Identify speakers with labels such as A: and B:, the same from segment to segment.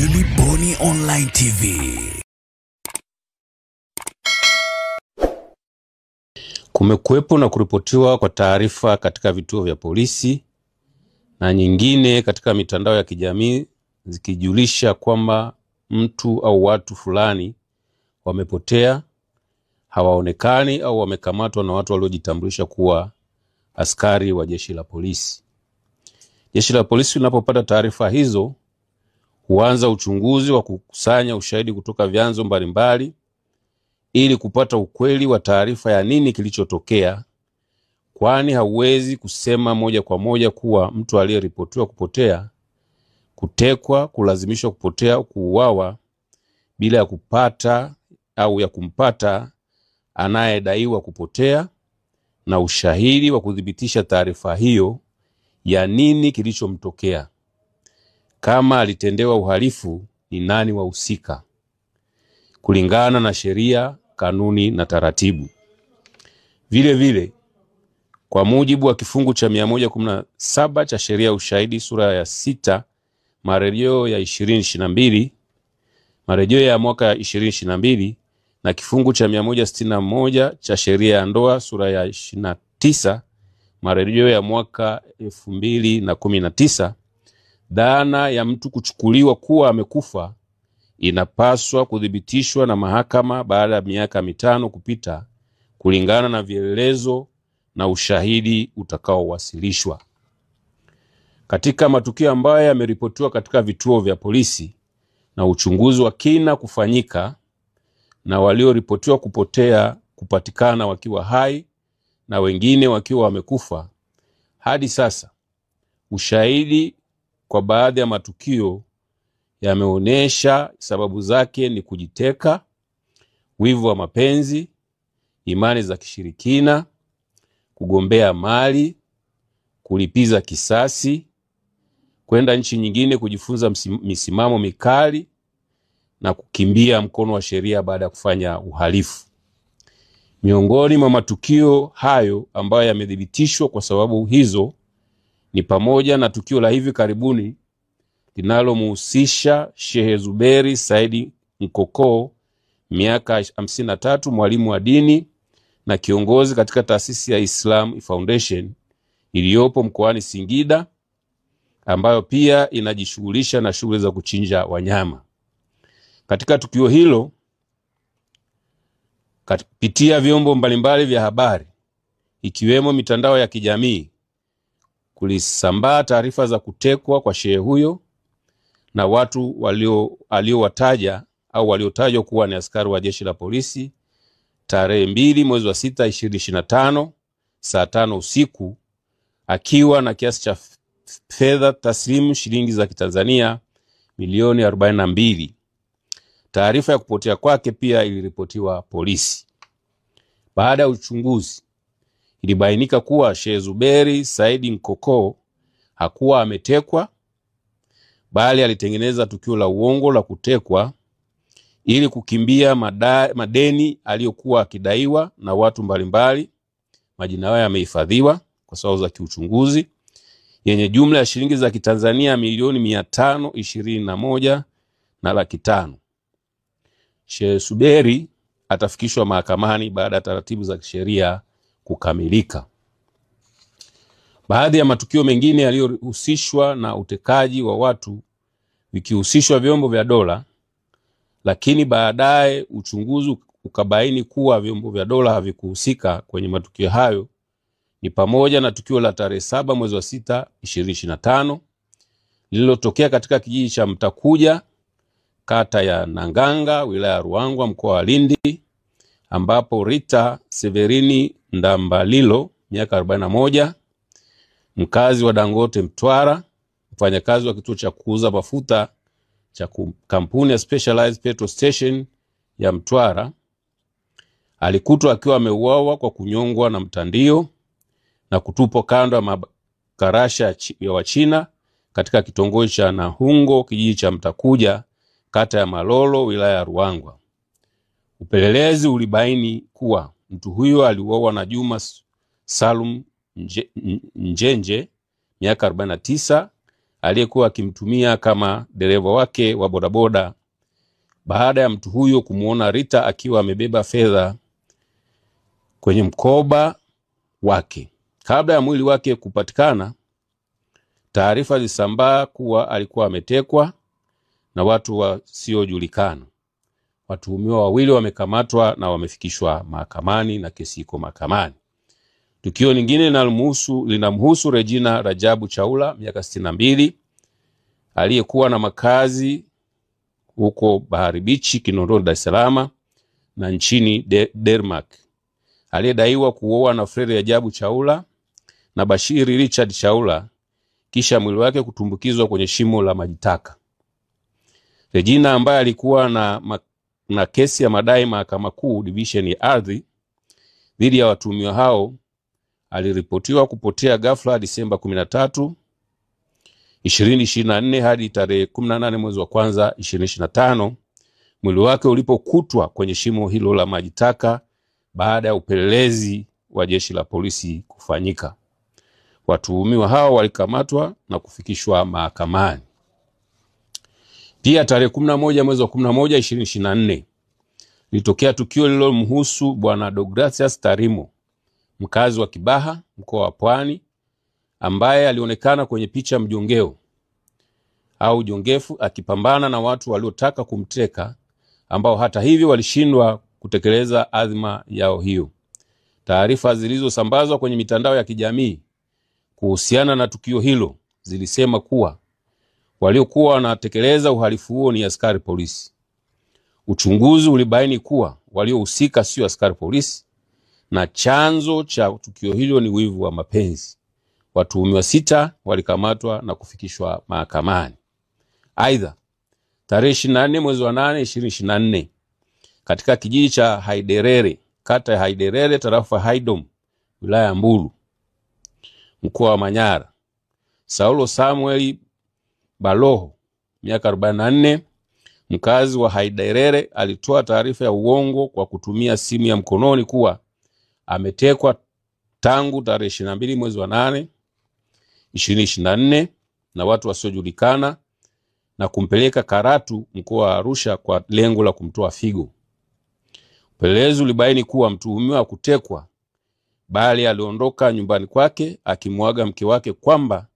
A: Gilly Bonny Online TV.
B: Kumekuwepo na kuripotiwa kwa taarifa katika vituo vya polisi na nyingine katika mitandao ya kijamii zikijulisha kwamba mtu au watu fulani wamepotea, hawaonekani au wamekamatwa na watu waliojitambulisha kuwa askari wa jeshi la polisi. Jeshi la polisi linapopata taarifa hizo huanza uchunguzi wa kukusanya ushahidi kutoka vyanzo mbalimbali ili kupata ukweli wa taarifa ya nini kilichotokea, kwani hauwezi kusema moja kwa moja kuwa mtu aliyeripotiwa kupotea, kutekwa, kulazimishwa kupotea au kuuawa bila ya kupata au ya kumpata anayedaiwa kupotea na ushahidi wa kudhibitisha taarifa hiyo ya nini kilichomtokea. Kama alitendewa uhalifu, ni nani wahusika kulingana na sheria, kanuni na taratibu. Vile vile, kwa mujibu wa kifungu cha 117 cha sheria ya ushahidi sura ya 6 marejeo ya 2022, marejeo ya mwaka 2022 na kifungu cha 161 cha sheria ya ndoa sura ya 29 marejeo ya mwaka 2019, dhana ya mtu kuchukuliwa kuwa amekufa inapaswa kudhibitishwa na mahakama baada ya miaka 5 kupita kulingana na vielelezo na ushahidi utakaowasilishwa. Katika matukio ambayo yameripotiwa katika vituo vya polisi na uchunguzi wa kina kufanyika na walioripotiwa kupotea kupatikana wakiwa hai na wengine wakiwa wamekufa, hadi sasa ushahidi kwa baadhi ya matukio yameonesha sababu zake ni kujiteka, wivu wa mapenzi, imani za kishirikina, kugombea mali, kulipiza kisasi, kwenda nchi nyingine kujifunza misimamo mikali na kukimbia mkono wa sheria baada ya kufanya uhalifu. Miongoni mwa matukio hayo ambayo yamethibitishwa kwa sababu hizo ni pamoja na tukio la hivi karibuni linalomhusisha Sheikh Zuberi Saidi Nkokoo, miaka 53, mwalimu wa dini na kiongozi katika taasisi ya Islam Foundation iliyopo mkoani Singida, ambayo pia inajishughulisha na shughuli za kuchinja wanyama. Katika tukio hilo, kupitia vyombo mbalimbali vya habari ikiwemo mitandao ya kijamii, kulisambaa taarifa za kutekwa kwa shehe huyo na watu waliowataja au waliotajwa kuwa ni askari wa jeshi la polisi tarehe 2 mwezi wa 6 2025 saa 5 usiku akiwa na kiasi cha fedha taslimu shilingi za Kitanzania milioni 42. Taarifa ya kupotea kwake pia iliripotiwa polisi. Baada ya uchunguzi, ilibainika kuwa Sheikh Zuberi Saidi Nkokoo hakuwa ametekwa, bali alitengeneza tukio la uongo la kutekwa ili kukimbia madeni aliyokuwa akidaiwa na watu mbalimbali. Majina yao yamehifadhiwa kwa sababu za kiuchunguzi, yenye jumla ya shilingi za Kitanzania milioni 521 na laki 5. Sheikh Zuberi atafikishwa mahakamani baada ya taratibu za kisheria kukamilika. Baadhi ya matukio mengine yaliyohusishwa na utekaji wa watu vikihusishwa vyombo vya dola, lakini baadaye uchunguzi ukabaini kuwa vyombo vya dola havikuhusika kwenye matukio hayo, ni pamoja na tukio la tarehe 7 mwezi wa 6 2025 lililotokea katika kijiji cha Mtakuja, kata ya Nanganga, wilaya ya Ruangwa, mkoa wa Lindi, ambapo Rita Severini Ndambalilo, miaka 41, mkazi wa Dangote Mtwara, mfanyakazi wa kituo cha kuuza mafuta cha kampuni ya Specialized Petrol Station ya Mtwara, alikutwa akiwa ameuawa kwa kunyongwa na mtandio na kutupwa kando ya makarasha ya Wachina katika kitongoji cha Nahungo, kijiji cha Mtakuja, kata ya Malolo, wilaya ya Ruangwa. Upelelezi ulibaini kuwa mtu huyo aliuawa na Juma Salum Njenje, miaka 49, aliyekuwa akimtumia kama dereva wake wa bodaboda, baada ya mtu huyo kumuona Rita akiwa amebeba fedha kwenye mkoba wake. Kabla ya mwili wake kupatikana, taarifa zilisambaa kuwa alikuwa ametekwa na watu wasiojulikana. Watuhumiwa wawili wamekamatwa na wamefikishwa mahakamani na kesi iko mahakamani. Tukio lingine linamhusu Regina Rajabu Chaula, miaka 62, aliyekuwa na makazi huko Bahari Beach, Kinondoni, Dar es Salaam na nchini Denmark, aliyedaiwa kuoa na Fred Rajabu Chaula na Bashiri Richard Chaula kisha mwili wake kutumbukizwa kwenye shimo la maji taka. Regina, ambaye alikuwa na kesi ya madai Mahakama Kuu Division ya Ardhi dhidi ya watuhumiwa hao, aliripotiwa kupotea ghafla Disemba 13, 2024 hadi tarehe 18 mwezi wa kwanza 2025, mwili wake ulipokutwa kwenye shimo hilo la maji taka baada ya upelelezi wa jeshi la polisi kufanyika. Watuhumiwa hao walikamatwa na kufikishwa mahakamani. Pia tarehe 11 mwezi wa 11 2024 litokea tukio lililomhusu Bwana Deogratias Tarimo, mkazi wa Kibaha, mkoa wa Pwani, ambaye alionekana kwenye picha mjongeo au jongefu akipambana na watu waliotaka kumteka, ambao hata hivyo walishindwa kutekeleza adhima yao hiyo. Taarifa zilizosambazwa kwenye mitandao ya kijamii kuhusiana na tukio hilo zilisema kuwa waliokuwa wanatekeleza uhalifu huo ni askari polisi. Uchunguzi ulibaini kuwa waliohusika sio askari polisi na chanzo cha tukio hilo ni wivu wa mapenzi. Watuhumiwa 6 walikamatwa na kufikishwa mahakamani. Aidha, tarehe 24 mwezi wa 8 2024, katika kijiji cha Haiderere, kata ya Haiderere, tarafa Haidom, wilaya ya Mbulu, mkoa wa Manyara, Saulo Samuel Baloho, miaka 44, mkazi wa Haiderere, alitoa taarifa ya uongo kwa kutumia simu ya mkononi kuwa ametekwa tangu tarehe 22 mwezi wa 8 2024 na watu wasiojulikana na kumpeleka Karatu, mkoa wa Arusha, kwa lengo la kumtoa figo. Upelelezi ulibaini kuwa mtuhumiwa hakutekwa, bali aliondoka nyumbani kwake akimwaga mke wake kwamba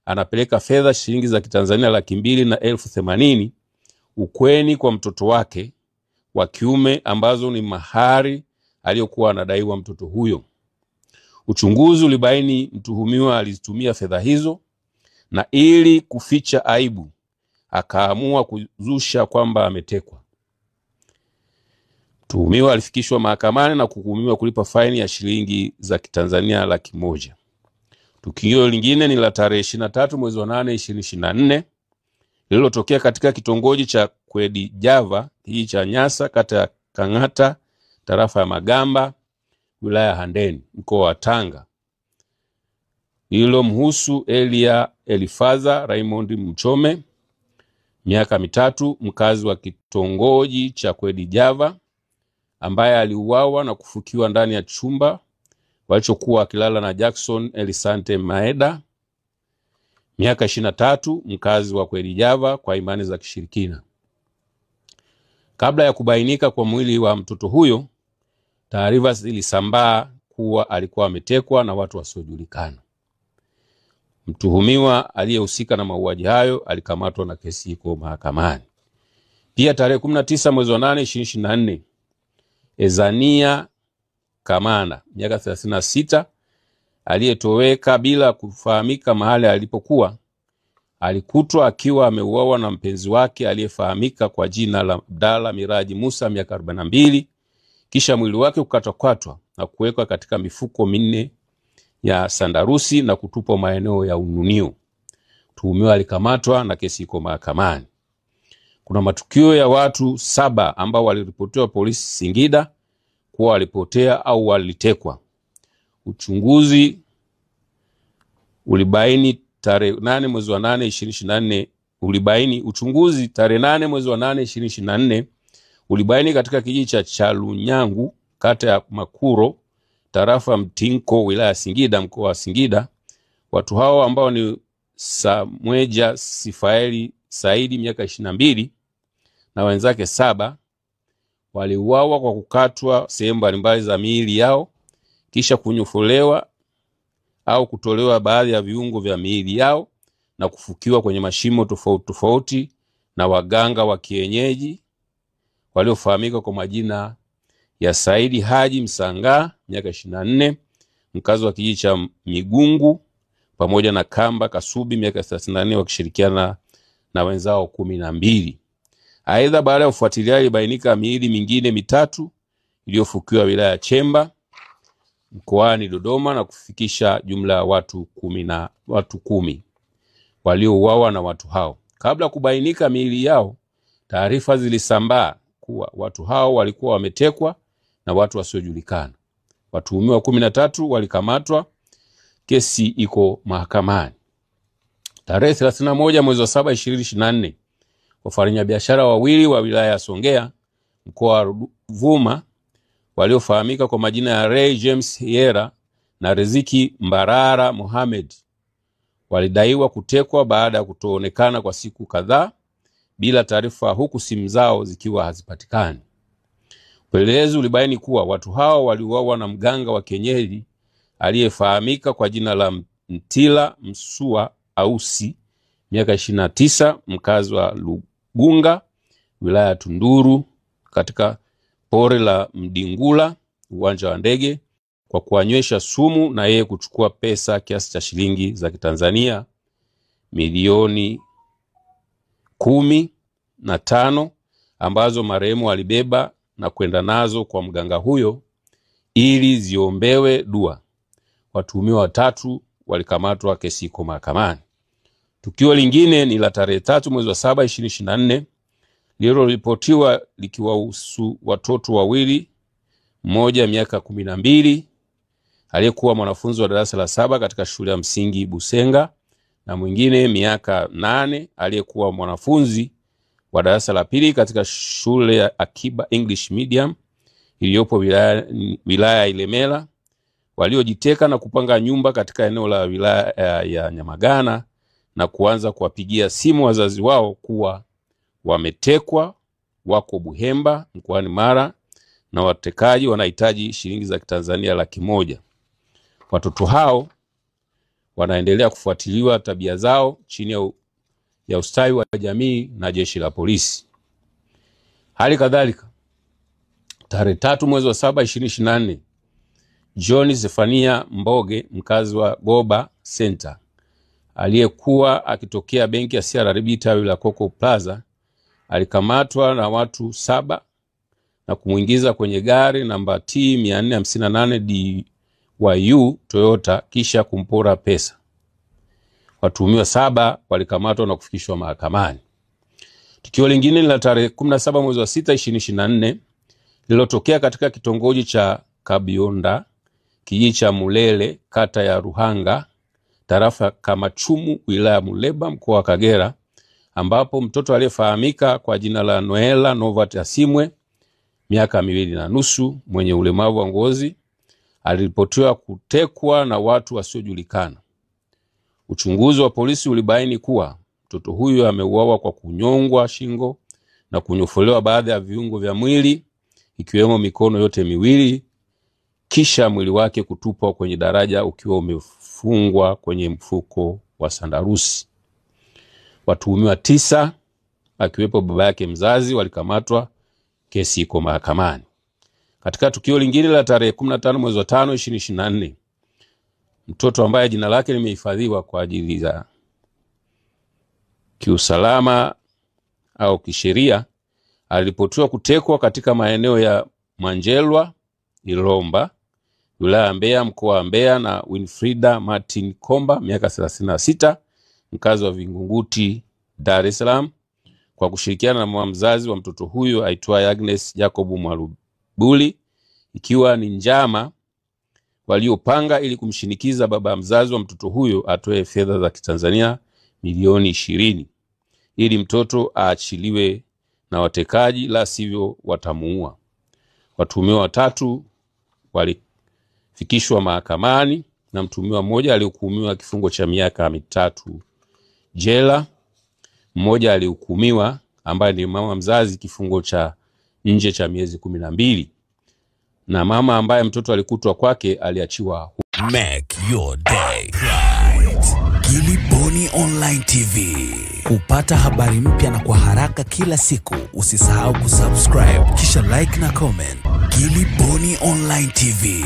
B: anapeleka fedha shilingi za Kitanzania 280,000 ukweni kwa mtoto wake wa kiume, ambazo ni mahari aliyokuwa anadaiwa mtoto huyo. Uchunguzi ulibaini mtuhumiwa alizitumia fedha hizo, na ili kuficha aibu akaamua kuzusha kwamba ametekwa. Mtuhumiwa alifikishwa mahakamani na kuhukumiwa kulipa faini ya shilingi za Kitanzania 100,000. Tukio lingine ni la tarehe 23 mwezi wa 8 2024 lililotokea katika kitongoji cha Kwedi Java, kijiji cha Nyasa, kata ya Kangata, tarafa ya Magamba, wilaya ya Handeni, mkoa wa Tanga. Lililomhusu Elia Elifaza Raymond Mchome, miaka 3, mkazi wa kitongoji cha Kwedi Java, ambaye aliuawa na kufukiwa ndani ya chumba walichokuwa akilala na Jackson Elisante Maeda, miaka 23, mkazi wa Kwedi Java, kwa imani za kishirikina. Kabla ya kubainika kwa mwili wa mtoto huyo, taarifa zilisambaa kuwa alikuwa ametekwa na watu wasiojulikana. Mtuhumiwa aliyehusika na mauaji hayo alikamatwa na kesi iko mahakamani. Pia tarehe 19 mwezi wa 8 2024, Ezania Kamana, miaka 36, aliyetoweka bila kufahamika mahali alipokuwa, alikutwa akiwa ameuawa na mpenzi wake aliyefahamika kwa jina la Abdalla Miraji Musa, miaka 42, kisha mwili wake kukatwakatwa na kuwekwa katika mifuko 4 ya sandarusi na kutupwa maeneo ya Ununio. Mtuhumiwa alikamatwa na kesi iko mahakamani. Kuna matukio ya watu 7 ambao waliripotiwa polisi Singida kuwa walipotea au walitekwa. Uchunguzi ulibaini tarehe 8 mwezi wa 8 2024 ulibaini katika kijiji cha Chalunyangu, kata ya Makuro, tarafa Mtinko, wilaya ya Singida, mkoa wa Singida. Watu hao ambao ni Samweja Sifaeli Saidi miaka 22 na wenzake 7 waliuawa kwa kukatwa sehemu mbalimbali za miili yao kisha kunyofolewa au kutolewa baadhi ya viungo vya miili yao na kufukiwa kwenye mashimo tofauti tofauti na waganga wa kienyeji waliofahamika kwa majina ya Saidi Haji Msanga miaka 24, mkazi wa kijiji cha Migungu, pamoja na Kamba Kasubi miaka 34 wakishirikiana na wenzao 12. Aidha, baada ya ufuatiliaji ilibainika miili mingine 3 iliyofukiwa wilaya ya Chemba mkoani Dodoma na kufikisha jumla ya watu 10 waliouawa na watu hao. Kabla kubainika miili yao, taarifa zilisambaa kuwa watu hao walikuwa wametekwa na watu wasiojulikana. Watuhumiwa 13 walikamatwa. Kesi iko mahakamani. Tarehe 31 mwezi wa 7 2024, wafanyabiashara wawili wa wilaya ya Songea mkoa wa Ruvuma waliofahamika kwa majina ya Ray James Hiera na Riziki Mbarara Mohamed walidaiwa kutekwa baada ya kutoonekana kwa siku kadhaa bila taarifa, huku simu zao zikiwa hazipatikani. Upelelezi ulibaini kuwa watu hao waliuawa na mganga wa kienyeji aliyefahamika kwa jina la Mtila Msua Ausi miaka 29, mkazi wa Lugunga wilaya ya Tunduru, katika pori la Mdingula uwanja wa ndege, kwa kuanywesha sumu na yeye kuchukua pesa kiasi cha shilingi za Kitanzania milioni 15 ambazo marehemu alibeba na kwenda nazo kwa mganga huyo ili ziombewe dua. Watuhumiwa 3 walikamatwa. Kesi iko mahakamani. Tukio lingine ni la tarehe 3 mwezi wa 7 2024, lililoripotiwa likiwahusu watoto wawili, mmoja miaka 12 aliyekuwa mwanafunzi wa darasa la 7 katika shule ya msingi Busenga, na mwingine miaka 8 aliyekuwa mwanafunzi wa darasa la 2 katika shule ya Akiba English Medium iliyopo wilaya ya Ilemela, waliojiteka na kupanga nyumba katika eneo la wilaya ya Nyamagana na kuanza kuwapigia simu wazazi wao kuwa wametekwa, wako Buhemba mkoani Mara na watekaji wanahitaji shilingi za Kitanzania 100,000. Watoto hao wanaendelea kufuatiliwa tabia zao chini ya ustawi wa jamii na jeshi la polisi. Hali kadhalika, tarehe 3 mwezi wa 7 2024, John Zefania Mboge, mkazi wa Goba Center, aliyekuwa akitokea benki ya CRDB tawi la Coco Plaza, alikamatwa na watu 7 na kumuingiza kwenye gari namba T 458 DYU Toyota kisha kumpora pesa. Watuhumiwa 7 walikamatwa na kufikishwa mahakamani. Tukio lingine ni la tarehe 17 mwezi wa 6 2024, lililotokea katika kitongoji cha Kabionda, kijiji cha Mulele, kata ya Ruhanga, tarafa Kamachumu, wilaya Muleba, mkoa wa Kagera, ambapo mtoto aliyefahamika kwa jina la Noela Novat Asimwe miaka 2.5 mwenye ulemavu wa ngozi aliripotiwa kutekwa na watu wasiojulikana. Uchunguzi wa polisi ulibaini kuwa mtoto huyu ameuawa kwa kunyongwa shingo na kunyofolewa baadhi ya viungo vya mwili ikiwemo mikono yote miwili, kisha mwili wake kutupwa kwenye daraja ukiwa umefungwa kwenye mfuko wa sandarusi. Watuhumiwa 9 akiwepo baba yake mzazi walikamatwa. Kesi iko mahakamani. Katika tukio lingine la tarehe 15 mwezi wa 5 2024, mtoto ambaye jina lake limehifadhiwa kwa ajili za kiusalama au kisheria aliripotiwa kutekwa katika maeneo ya Manjelwa, Ilomba, wilaya ya Mbeya, mkoa wa Mbeya, na Winfrida Martin Komba miaka 36, mkazi wa Vingunguti, Dar es Salaam, kwa kushirikiana na mzazi wa mtoto huyo aitwaye Agnes Jacob Mwalubuli, ikiwa ni njama waliopanga ili kumshinikiza baba mzazi wa mtoto huyo atoe fedha za Kitanzania milioni 20 ili mtoto aachiliwe na watekaji, la sivyo watamuua. Watuhumiwa 3 walifikishwa mahakamani na mtuhumiwa mmoja alihukumiwa kifungo cha miaka 3 jela, mmoja alihukumiwa ambaye ni mama mzazi kifungo cha nje cha miezi 12, na mama ambaye mtoto alikutwa kwake aliachiwa.
A: Make your day right. Gilly Bonny Online TV. Kupata habari mpya na kwa haraka kila siku, usisahau kusubscribe kisha like na comment. Gilly Bonny Online TV.